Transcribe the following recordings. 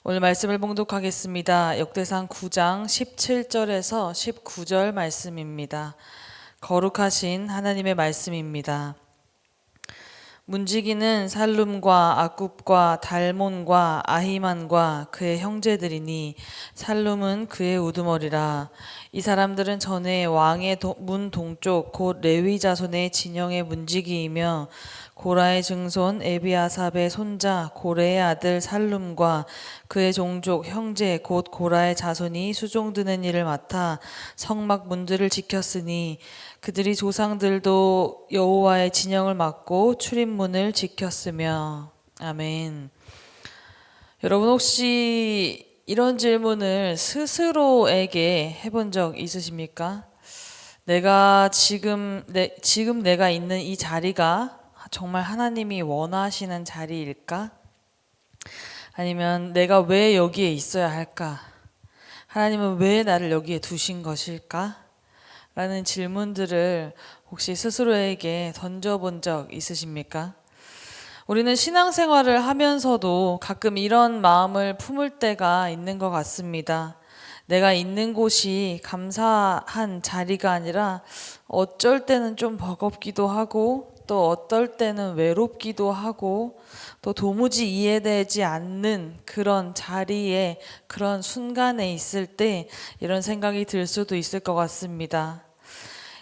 오늘 말씀을 봉독하겠습니다. 역대상 9장 17절에서 19절 말씀입니다. 거룩하신 하나님의 말씀입니다. 문지기는 살룸과 악굽과 달몬과 아히만과 그의 형제들이니 살룸은 그의 우두머리라. 이 사람들은 전에 왕의 문 동쪽 곧 레위 자손의 진영의 문지기이며 고라의 증손 에비아삽의 손자 고레의 아들 살룸과 그의 종족 형제 곧 고라의 자손이 수종드는 일을 맡아 성막 문들을 지켰으니 그들이 조상들도 여호와의 진영을 맡고 출입문을 지켰으며. 아멘. 여러분 혹시 이런 질문을 스스로에게 해본 적 있으십니까? 지금 내가 있는 이 자리가 정말 하나님이 원하시는 자리일까? 아니면 내가 왜 여기에 있어야 할까? 하나님은 왜 나를 여기에 두신 것일까? 라는 질문들을 혹시 스스로에게 던져본 적 있으십니까? 우리는 신앙생활을 하면서도 가끔 이런 마음을 품을 때가 있는 것 같습니다. 내가 있는 곳이 감사한 자리가 아니라 어쩔 때는 좀 버겁기도 하고 또 어떨 때는 외롭기도 하고 또 도무지 이해되지 않는 그런 자리에 그런 순간에 있을 때 이런 생각이 들 수도 있을 것 같습니다.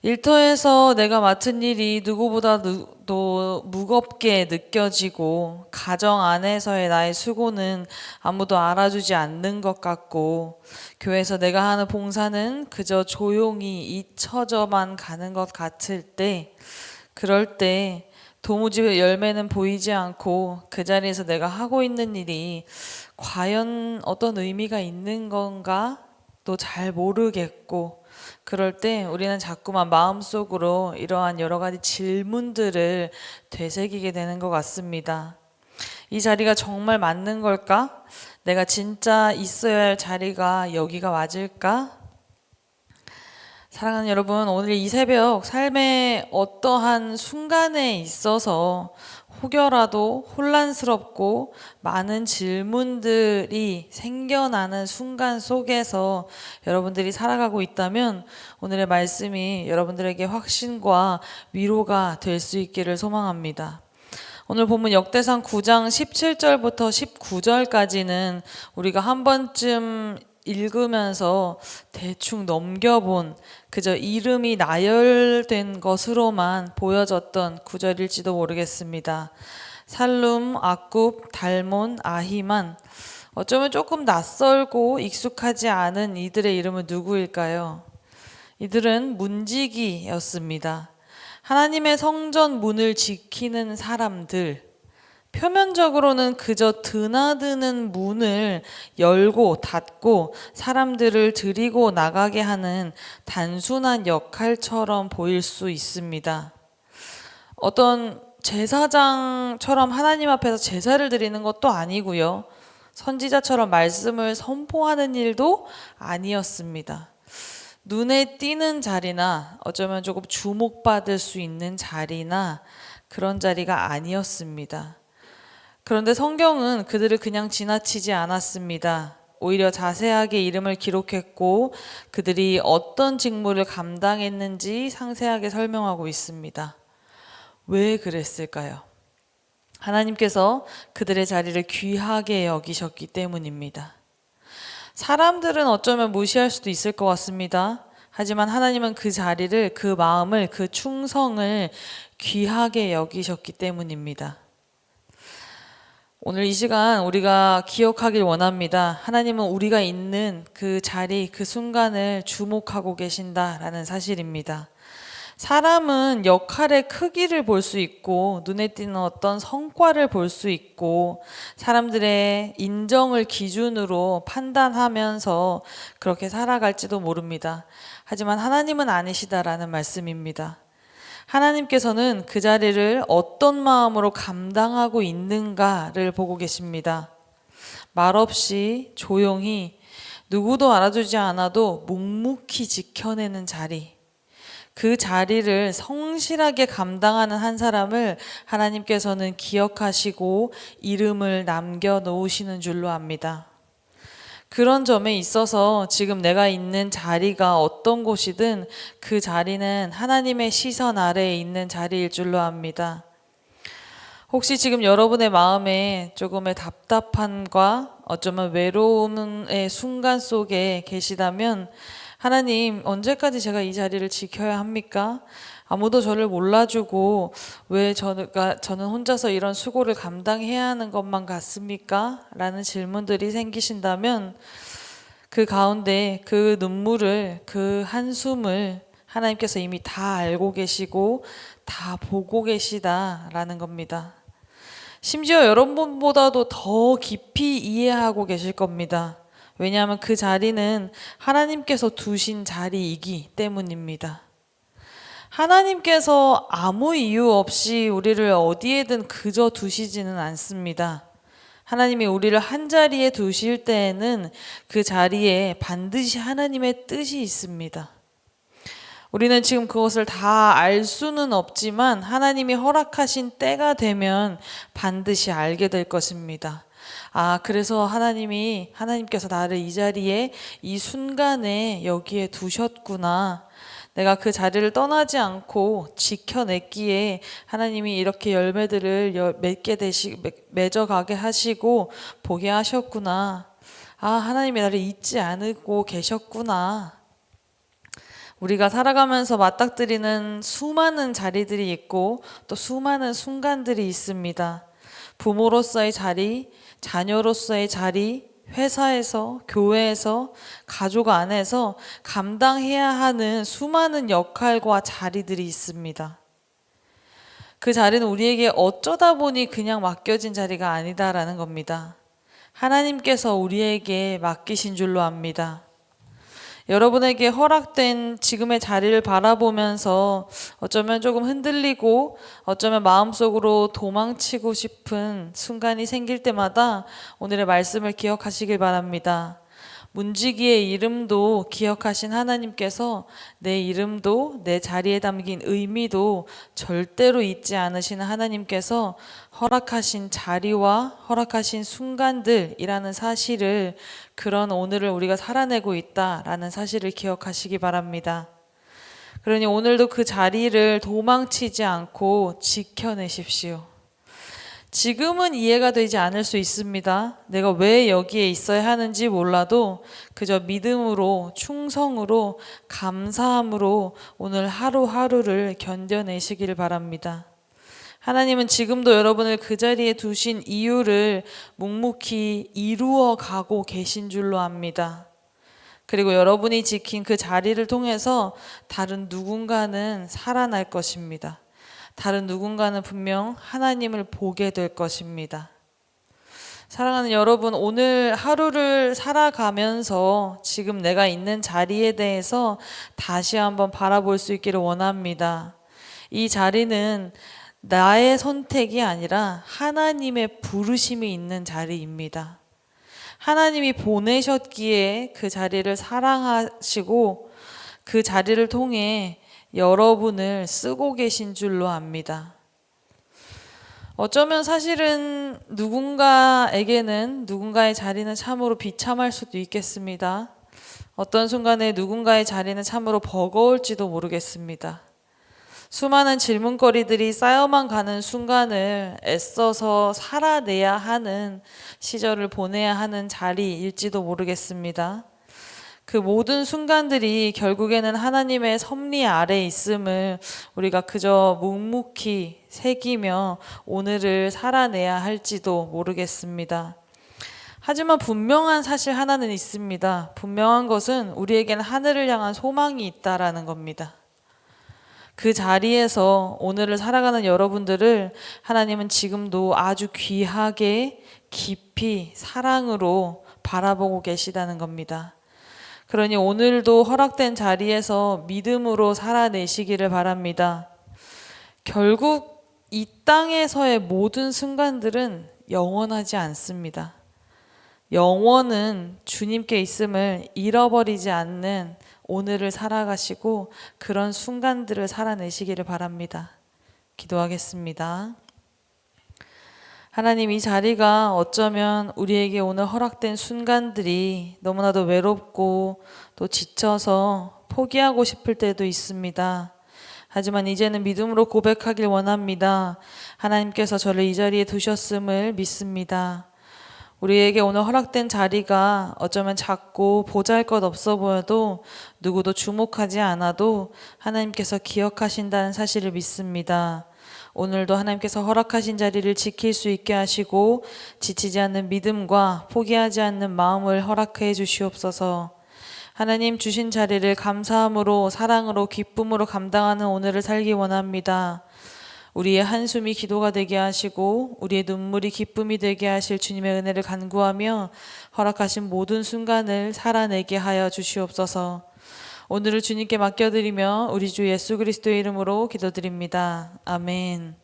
일터에서 내가 맡은 일이 누구보다도 무겁게 느껴지고 가정 안에서의 나의 수고는 아무도 알아주지 않는 것 같고 교회에서 내가 하는 봉사는 그저 조용히 잊혀져만 가는 것 같을 때 그럴 때 도무지 열매는 보이지 않고 그 자리에서 내가 하고 있는 일이 과연 어떤 의미가 있는 건가 또 잘 모르겠고 그럴 때 우리는 자꾸만 마음속으로 이러한 여러 가지 질문들을 되새기게 되는 것 같습니다. 이 자리가 정말 맞는 걸까? 내가 진짜 있어야 할 자리가 여기가 맞을까? 사랑하는 여러분, 오늘 이 새벽 삶의 어떠한 순간에 있어서 혹여라도 혼란스럽고 많은 질문들이 생겨나는 순간 속에서 여러분들이 살아가고 있다면 오늘의 말씀이 여러분들에게 확신과 위로가 될 수 있기를 소망합니다. 오늘 본문 역대상 9장 17절부터 19절까지는 우리가 한 번쯤 읽으면서 대충 넘겨본 그저 이름이 나열된 것으로만 보여졌던 구절일지도 모르겠습니다. 살룸, 악굽, 달몬, 아히만. 어쩌면 조금 낯설고 익숙하지 않은 이들의 이름은 누구일까요? 이들은 문지기였습니다. 하나님의 성전 문을 지키는 사람들, 표면적으로는 그저 드나드는 문을 열고 닫고 사람들을 들이고 나가게 하는 단순한 역할처럼 보일 수 있습니다. 어떤 제사장처럼 하나님 앞에서 제사를 드리는 것도 아니고요. 선지자처럼 말씀을 선포하는 일도 아니었습니다. 눈에 띄는 자리나 어쩌면 조금 주목받을 수 있는 자리나 그런 자리가 아니었습니다. 그런데 성경은 그들을 그냥 지나치지 않았습니다. 오히려 자세하게 이름을 기록했고 그들이 어떤 직무를 감당했는지 상세하게 설명하고 있습니다. 왜 그랬을까요? 하나님께서 그들의 자리를 귀하게 여기셨기 때문입니다. 사람들은 어쩌면 무시할 수도 있을 것 같습니다. 하지만 하나님은 그 자리를, 그 마음을, 그 충성을 귀하게 여기셨기 때문입니다. 오늘 이 시간 우리가 기억하길 원합니다. 하나님은 우리가 있는 그 자리, 그 순간을 주목하고 계신다라는 사실입니다. 사람은 역할의 크기를 볼 수 있고 눈에 띄는 어떤 성과를 볼 수 있고 사람들의 인정을 기준으로 판단하면서 그렇게 살아갈지도 모릅니다. 하지만 하나님은 아니시다라는 말씀입니다. 하나님께서는 그 자리를 어떤 마음으로 감당하고 있는가를 보고 계십니다. 말없이 조용히 누구도 알아주지 않아도 묵묵히 지켜내는 자리, 그 자리를 성실하게 감당하는 한 사람을 하나님께서는 기억하시고 이름을 남겨놓으시는 줄로 압니다. 그런 점에 있어서 지금 내가 있는 자리가 어떤 곳이든 그 자리는 하나님의 시선 아래에 있는 자리일 줄로 압니다. 혹시 지금 여러분의 마음에 조금의 답답함과 어쩌면 외로움의 순간 속에 계시다면, 하나님, 언제까지 제가 이 자리를 지켜야 합니까? 아무도 저를 몰라주고 왜 저는 혼자서 이런 수고를 감당해야 하는 것만 같습니까? 라는 질문들이 생기신다면, 그 가운데 그 눈물을, 그 한숨을 하나님께서 이미 다 알고 계시고 다 보고 계시다라는 겁니다. 심지어 여러분보다도 더 깊이 이해하고 계실 겁니다. 왜냐하면 그 자리는 하나님께서 두신 자리이기 때문입니다. 하나님께서 아무 이유 없이 우리를 어디에든 그저 두시지는 않습니다. 하나님이 우리를 한 자리에 두실 때에는 그 자리에 반드시 하나님의 뜻이 있습니다. 우리는 지금 그것을 다 알 수는 없지만 하나님이 허락하신 때가 되면 반드시 알게 될 것입니다. 그래서 하나님께서 나를 이 자리에, 이 순간에 여기에 두셨구나. 내가 그 자리를 떠나지 않고 지켜냈기에 하나님이 이렇게 열매들을 맺어가게 하시고 보게 하셨구나. 하나님이 나를 잊지 않고 계셨구나. 우리가 살아가면서 맞닥뜨리는 수많은 자리들이 있고 또 수많은 순간들이 있습니다. 부모로서의 자리, 자녀로서의 자리, 회사에서, 교회에서, 가족 안에서 감당해야 하는 수많은 역할과 자리들이 있습니다. 그 자리는 우리에게 어쩌다 보니 그냥 맡겨진 자리가 아니다라는 겁니다. 하나님께서 우리에게 맡기신 줄로 압니다. 여러분에게 허락된 지금의 자리를 바라보면서 어쩌면 조금 흔들리고 어쩌면 마음속으로 도망치고 싶은 순간이 생길 때마다 오늘의 말씀을 기억하시길 바랍니다. 문지기의 이름도 기억하신 하나님께서 내 이름도 내 자리에 담긴 의미도 절대로 잊지 않으시는 하나님께서 허락하신 자리와 허락하신 순간들이라는 사실을, 그런 오늘을 우리가 살아내고 있다라는 사실을 기억하시기 바랍니다. 그러니 오늘도 그 자리를 도망치지 않고 지켜내십시오. 지금은 이해가 되지 않을 수 있습니다. 내가 왜 여기에 있어야 하는지 몰라도 그저 믿음으로, 충성으로, 감사함으로 오늘 하루하루를 견뎌내시기를 바랍니다. 하나님은 지금도 여러분을 그 자리에 두신 이유를 묵묵히 이루어 가고 계신 줄로 압니다. 그리고 여러분이 지킨 그 자리를 통해서 다른 누군가는 살아날 것입니다. 다른 누군가는 분명 하나님을 보게 될 것입니다. 사랑하는 여러분, 오늘 하루를 살아가면서 지금 내가 있는 자리에 대해서 다시 한번 바라볼 수 있기를 원합니다. 이 자리는 나의 선택이 아니라 하나님의 부르심이 있는 자리입니다. 하나님이 보내셨기에 그 자리를 사랑하시고 그 자리를 통해 여러분을 쓰고 계신 줄로 압니다. 어쩌면 사실은 누군가에게는 누군가의 자리는 참으로 비참할 수도 있겠습니다. 어떤 순간에 누군가의 자리는 참으로 버거울지도 모르겠습니다. 수많은 질문거리들이 쌓여만 가는 순간을 애써서 살아내야 하는 시절을 보내야 하는 자리일지도 모르겠습니다. 그 모든 순간들이 결국에는 하나님의 섭리 아래 있음을 우리가 그저 묵묵히 새기며 오늘을 살아내야 할지도 모르겠습니다. 하지만 분명한 사실 하나는 있습니다. 분명한 것은 우리에게는 하늘을 향한 소망이 있다라는 겁니다. 그 자리에서 오늘을 살아가는 여러분들을 하나님은 지금도 아주 귀하게 깊이 사랑으로 바라보고 계시다는 겁니다. 그러니 오늘도 허락된 자리에서 믿음으로 살아내시기를 바랍니다. 결국 이 땅에서의 모든 순간들은 영원하지 않습니다. 영원은 주님께 있음을 잃어버리지 않는 오늘을 살아가시고 그런 순간들을 살아내시기를 바랍니다. 기도하겠습니다. 하나님, 이 자리가 어쩌면 우리에게 오늘 허락된 순간들이 너무나도 외롭고 또 지쳐서 포기하고 싶을 때도 있습니다. 하지만 이제는 믿음으로 고백하길 원합니다. 하나님께서 저를 이 자리에 두셨음을 믿습니다. 우리에게 오늘 허락된 자리가 어쩌면 작고 보잘것없어 보여도 누구도 주목하지 않아도 하나님께서 기억하신다는 사실을 믿습니다. 오늘도 하나님께서 허락하신 자리를 지킬 수 있게 하시고 지치지 않는 믿음과 포기하지 않는 마음을 허락해 주시옵소서. 하나님 주신 자리를 감사함으로 사랑으로 기쁨으로 감당하는 오늘을 살기 원합니다. 우리의 한숨이 기도가 되게 하시고 우리의 눈물이 기쁨이 되게 하실 주님의 은혜를 간구하며 허락하신 모든 순간을 살아내게 하여 주시옵소서. 오늘을 주님께 맡겨드리며 우리 주 예수 그리스도의 이름으로 기도드립니다. 아멘.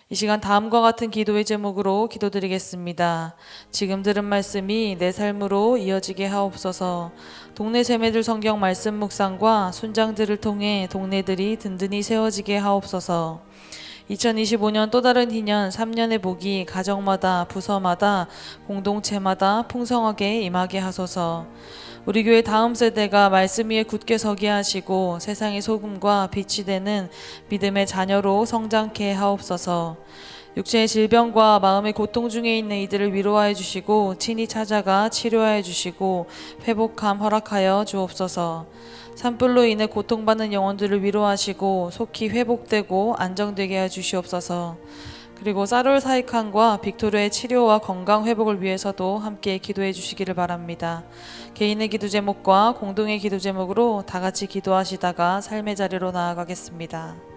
이 시간 다음과 같은 기도의 제목으로 기도드리겠습니다. 지금 들은 말씀이 내 삶으로 이어지게 하옵소서. 동네 새매들 성경 말씀 묵상과 순장들을 통해 동네들이 든든히 세워지게 하옵소서. 2025년 또 다른 희년 3년의 복이 가정마다 부서마다 공동체마다 풍성하게 임하게 하소서. 우리 교회 다음 세대가 말씀 위에 굳게 서게 하시고 세상의 소금과 빛이 되는 믿음의 자녀로 성장케 하옵소서. 육체의 질병과 마음의 고통 중에 있는 이들을 위로하여 주시고 친히 찾아가 치료하여 주시고 회복함 허락하여 주옵소서. 산불로 인해 고통받는 영혼들을 위로하시고 속히 회복되고 안정되게 해 주시옵소서. 그리고 사롤 사이칸과 빅토르의 치료와 건강 회복을 위해서도 함께 기도해 주시기를 바랍니다. 개인의 기도 제목과 공동의 기도 제목으로 다 같이 기도하시다가 삶의 자리로 나아가겠습니다.